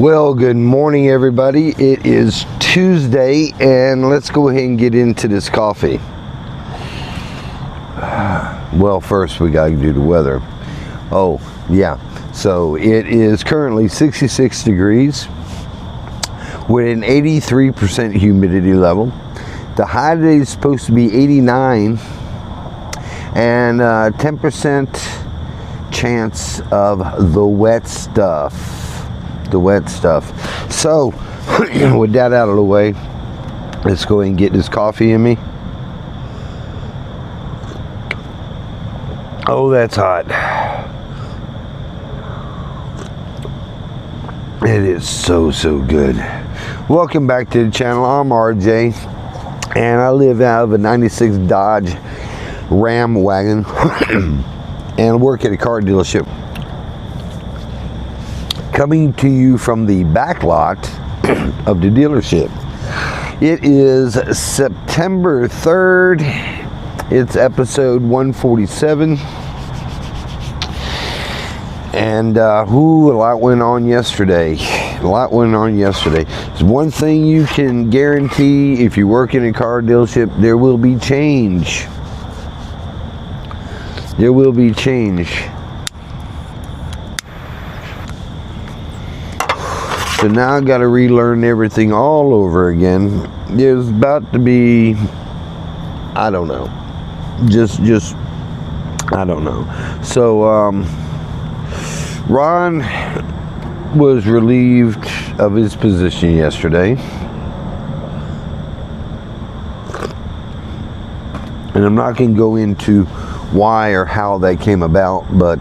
Well, good morning, everybody. It is Tuesday, and let's go ahead and get into this coffee. Well, first we got to do the weather. Oh, yeah. So it is currently 66 degrees with an 83% humidity level. The high today is supposed to be 89 and 10% chance of the wet stuff. So with that out of the way, let's go ahead and get this coffee in me. Oh, that's hot. It is so good. Welcome back to the channel. I'm RJ, and I live out of a 96 Dodge Ram wagon and work at a car dealership. Coming to you from the back lot of the dealership. It is September 3rd. It's episode 147. And a lot went on yesterday. It's one thing you can guarantee: if you work in a car dealership, there will be change. There will be change. So now I got to relearn everything all over again. There's about to be, I don't know, just I don't know. So Ron was relieved of his position yesterday, and I'm not going to go into why or how that came about, but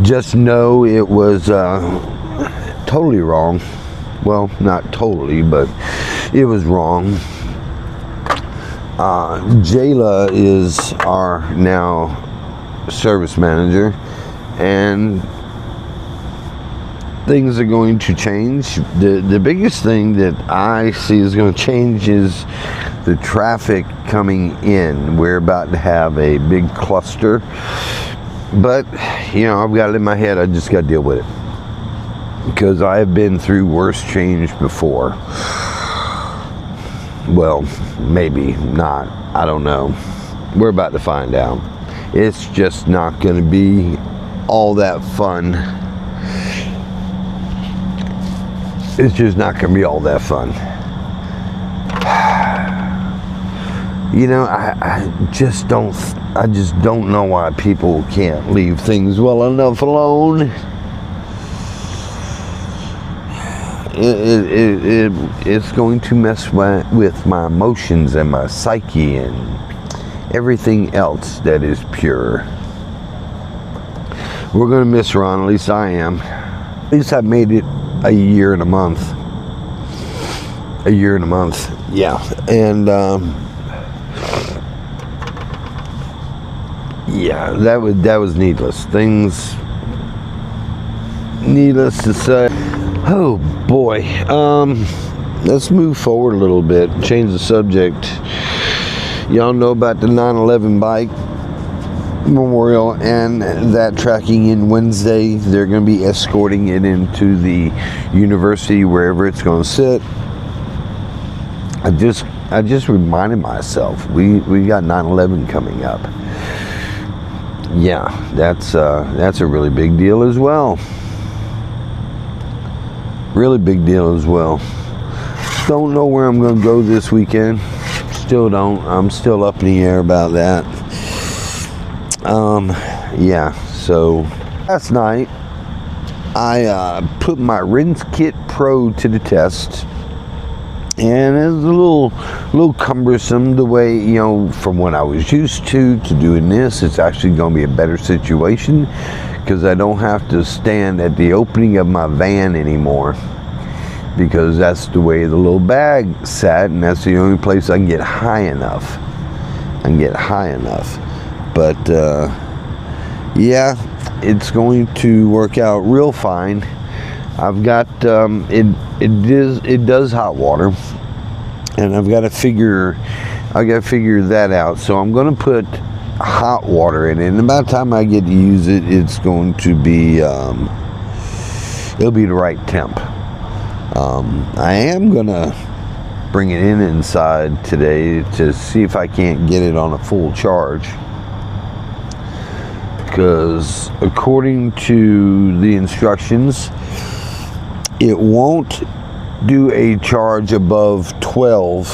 just know it was totally wrong. Well, not totally, but it was wrong. Jayla is our now service manager, and things are going to change. The biggest thing that I see is going to change is the traffic coming in. We're about to have a big cluster. But, you know, I've got it in my head, I just got to deal with it. Because I have been through worse change before. Well, maybe not. I don't know. We're about to find out. It's just not going to be all that fun. It's just not going to be all that fun. You know, I just don't know why people can't leave things well enough alone. It's going to mess with my emotions and my psyche and everything else that is pure. We're going to miss Ron, at least I am. At least I made it a year and a month. Yeah. And yeah, that was needless. Things needless to say. Oh boy. Let's move forward a little bit. Change the subject. Y'all know about the 9/11 bike memorial and that tracking in Wednesday. They're going to be escorting it into the university, wherever it's going to sit. I just reminded myself we got 9/11 coming up. Yeah, that's a really big deal as well. Really big deal as well. Don't know where I'm going to go this weekend. Still don't. I'm still up in the air about that. Yeah, so last night I put my Rinse Kit Pro to the test. And it was a little cumbersome the way, you know, from what I was used to doing this. It's actually going to be a better situation because I don't have to stand at the opening of my van anymore, because that's the way the little bag sat, and that's the only place I can get high enough. But yeah, it's going to work out real fine. I've got it does hot water, and I've got to figure that out. So I'm going to put hot water in it, and by the time I get to use it, it's going to be it'll be the right temp. I am gonna bring it inside today to see if I can't get it on a full charge, because according to the instructions, it won't do a charge above 12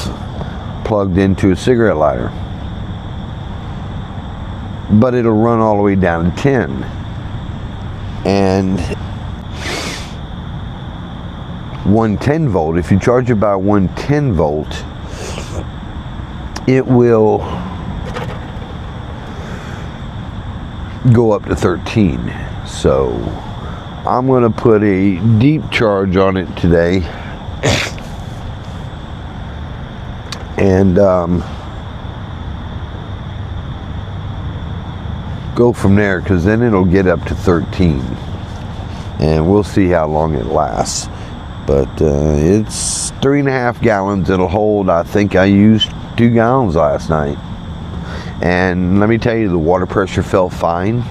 plugged into a cigarette lighter, but it'll run all the way down to 10. And 110 volt, if you charge it by 110 volt, it will go up to 13. So I'm going to put a deep charge on it today, and go from there, because then it'll get up to 13, and we'll see how long it lasts. But it's 3.5 gallons it'll hold. I think I used 2 gallons last night, and let me tell you, the water pressure felt fine.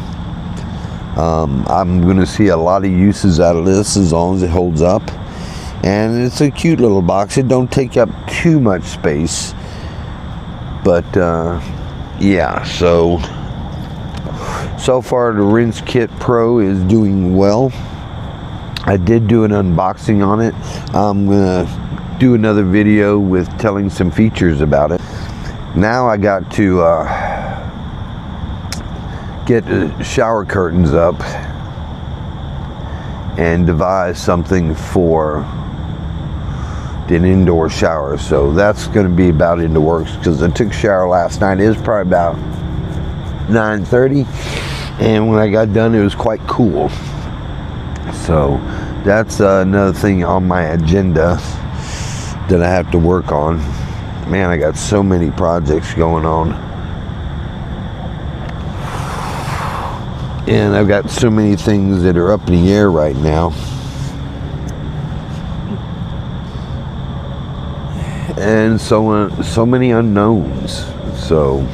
I'm going to see a lot of uses out of this as long as it holds up, and it's a cute little box. It don't take up too much space, but yeah, so far the Rinse Kit Pro is doing well. I did do an unboxing on it. I'm gonna do another video with telling some features about it. Now I got to get the shower curtains up and devise something for an indoor shower. So that's going to be about in the works, because I took a shower last night. It was probably about 9:30, and when I got done it was quite cool. So that's another thing on my agenda that I have to work on. Man, I got so many projects going on, and I've got so many things that are up in the air right now, and so many unknowns. So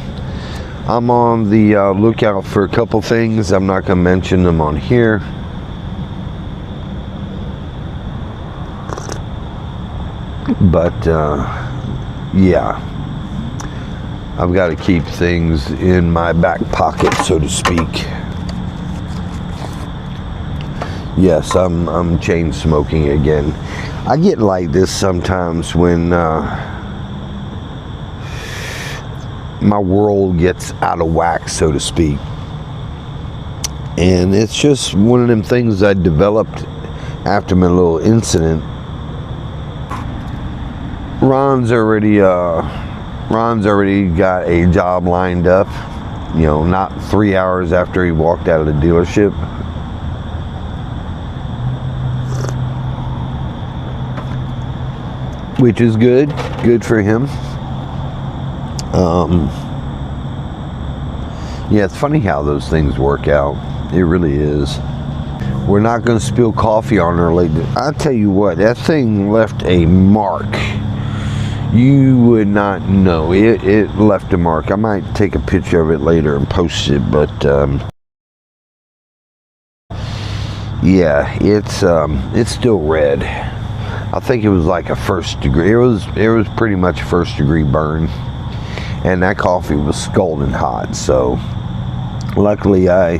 I'm on the lookout for a couple things. I'm not going to mention them on here, but yeah, I've got to keep things in my back pocket, so to speak. Yes, I'm chain smoking again. I get like this sometimes when my world gets out of whack, so to speak, and it's just one of them things I developed after my little incident. Ron's already got a job lined up, you know, not 3 hours after he walked out of the dealership. Which is good for him. Yeah, it's funny how those things work out. It really is. We're not going to spill coffee on her later. I tell you what, that thing left a mark. You would not know. It left a mark. I might take a picture of it later and post it, but yeah, it's still red. I think it was like a first degree. It was pretty much a first degree burn, and that coffee was scalding hot. So luckily I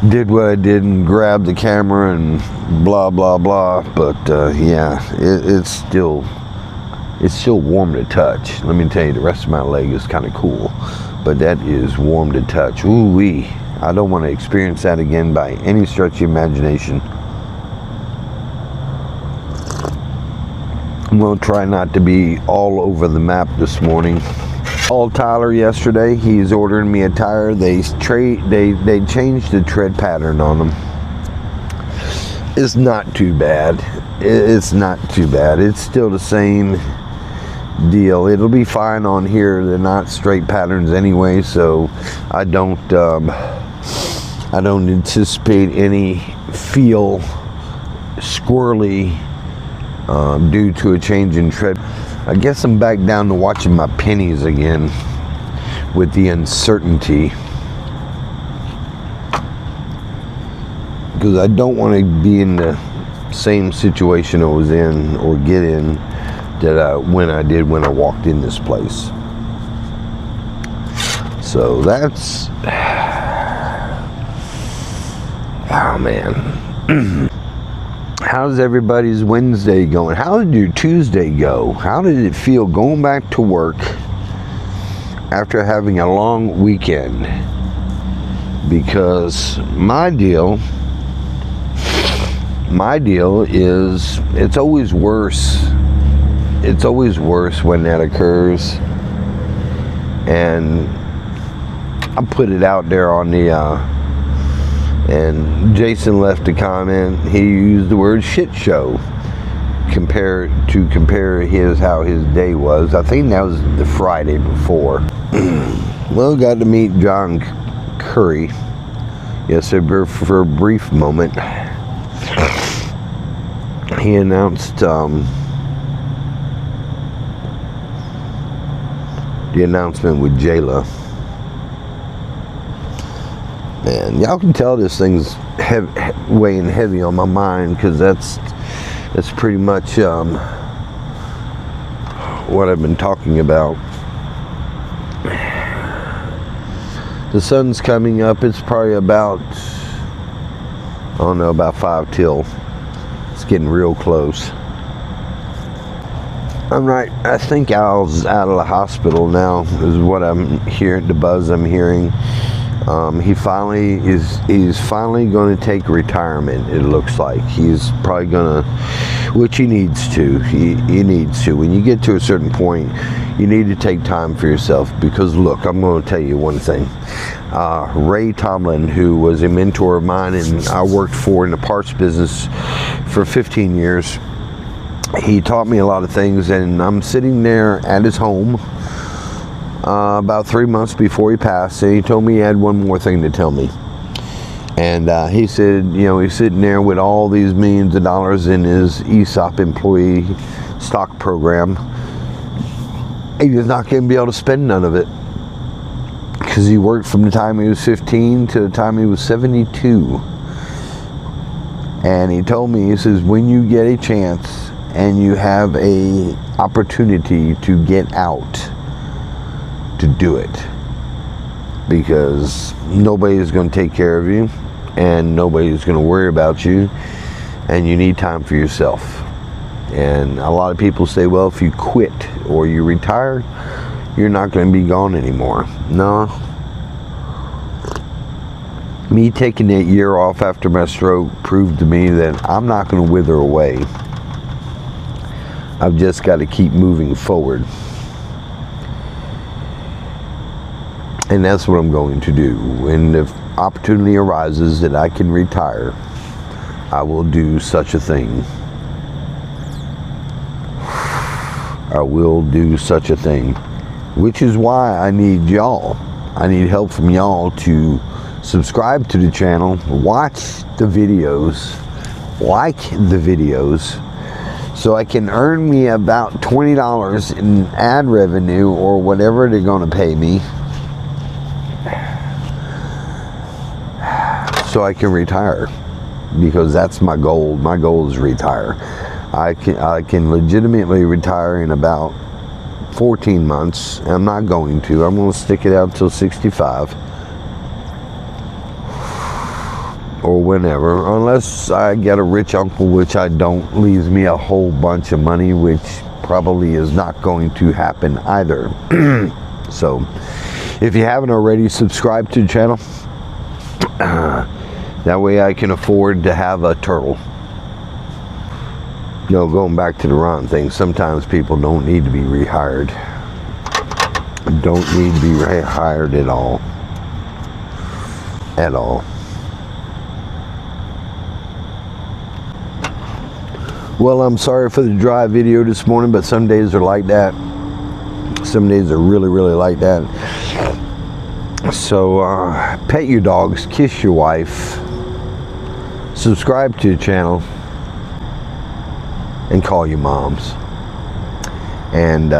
did what I did and grabbed the camera and blah blah blah. But yeah, it's still warm to touch. Let me tell you, the rest of my leg is kind of cool, but that is warm to touch. Ooh wee! I don't want to experience that again by any stretch of imagination. I'm going to try not to be all over the map this morning. Called Tyler yesterday. He's ordering me a tire. They changed the tread pattern on them. It's not too bad. It's not too bad. It's still the same deal. It'll be fine on here. They're not straight patterns anyway, so I don't anticipate any feel squirrely due to a change in tread. I guess I'm back down to watching my pennies again with the uncertainty. because I don't want to be in the same situation I was in or get in that when I walked in this place. So that's, oh man. How's everybody's Wednesday going? How did your Tuesday go? How did it feel going back to work after having a long weekend? Because my deal is, it's always worse. It's always worse when that occurs. And I put it out there on the, and Jason left a comment. He used the word shit show to compare how his day was. I think that was the Friday before. Well, got to meet John Curry yesterday for a brief moment. He announced the announcement with Jayla. Man, y'all can tell this thing's weighing heavy on my mind, because that's pretty much what I've been talking about. The sun's coming up. It's probably about, I don't know, about 5 till. It's getting real close. I think Al's out of the hospital now, is what I'm hearing, the buzz I'm hearing. He's finally going to take retirement, it looks like. He's probably going to, which he needs to. He needs to. When you get to a certain point, you need to take time for yourself. Because look, I'm going to tell you one thing. Ray Tomlin, who was a mentor of mine and I worked for in the parts business for 15 years, he taught me a lot of things, and I'm sitting there at his home about 3 months before he passed, and he told me he had one more thing to tell me. And he said, you know, he's sitting there with all these millions of dollars in his ESOP employee stock program. He's not going to be able to spend none of it, because he worked from the time he was 15 to the time he was 72. And he told me, he says, when you get a chance and you have a opportunity to get out, to do it, because nobody's going to take care of you and nobody's going to worry about you, and you need time for yourself. And a lot of people say, well, if you quit or you retire, you're not going to be gone anymore. No. Me taking that year off after my stroke proved to me that I'm not going to wither away. I've just got to keep moving forward. And that's what I'm going to do. When the opportunity arises that I can retire, I will do such a thing. I will do such a thing. Which is why I need y'all. I need help from y'all to subscribe to the channel, watch the videos, like the videos, so I can earn me about $20 in ad revenue or whatever they're going to pay me, so I can retire, because that's my goal. My goal is retire. I can legitimately retire in about 14 months. I'm not going to. I'm going to stick it out till 65 or whenever, unless I get a rich uncle, which I don't, leaves me a whole bunch of money, which probably is not going to happen either. So if you haven't already, subscribe to the channel. That way I can afford to have a turtle. You know, going back to the Ron thing, sometimes people don't need to be rehired. Don't need to be rehired at all. At all. Well, I'm sorry for the dry video this morning, but some days are like that. Some days are really, really like that. So, pet your dogs, kiss your wife, subscribe to the channel, and call your moms. And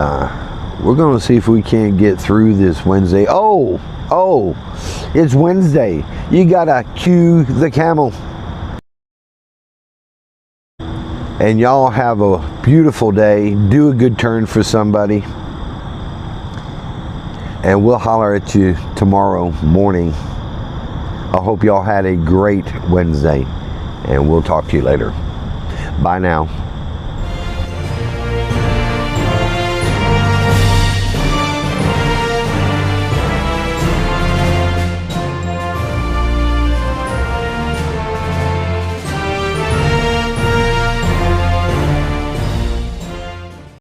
we're going to see if we can't get through this Wednesday. Oh, it's Wednesday. You got to cue the camel. And y'all have a beautiful day. Do a good turn for somebody. And we'll holler at you tomorrow morning. I hope y'all had a great Wednesday. And we'll talk to you later. Bye now.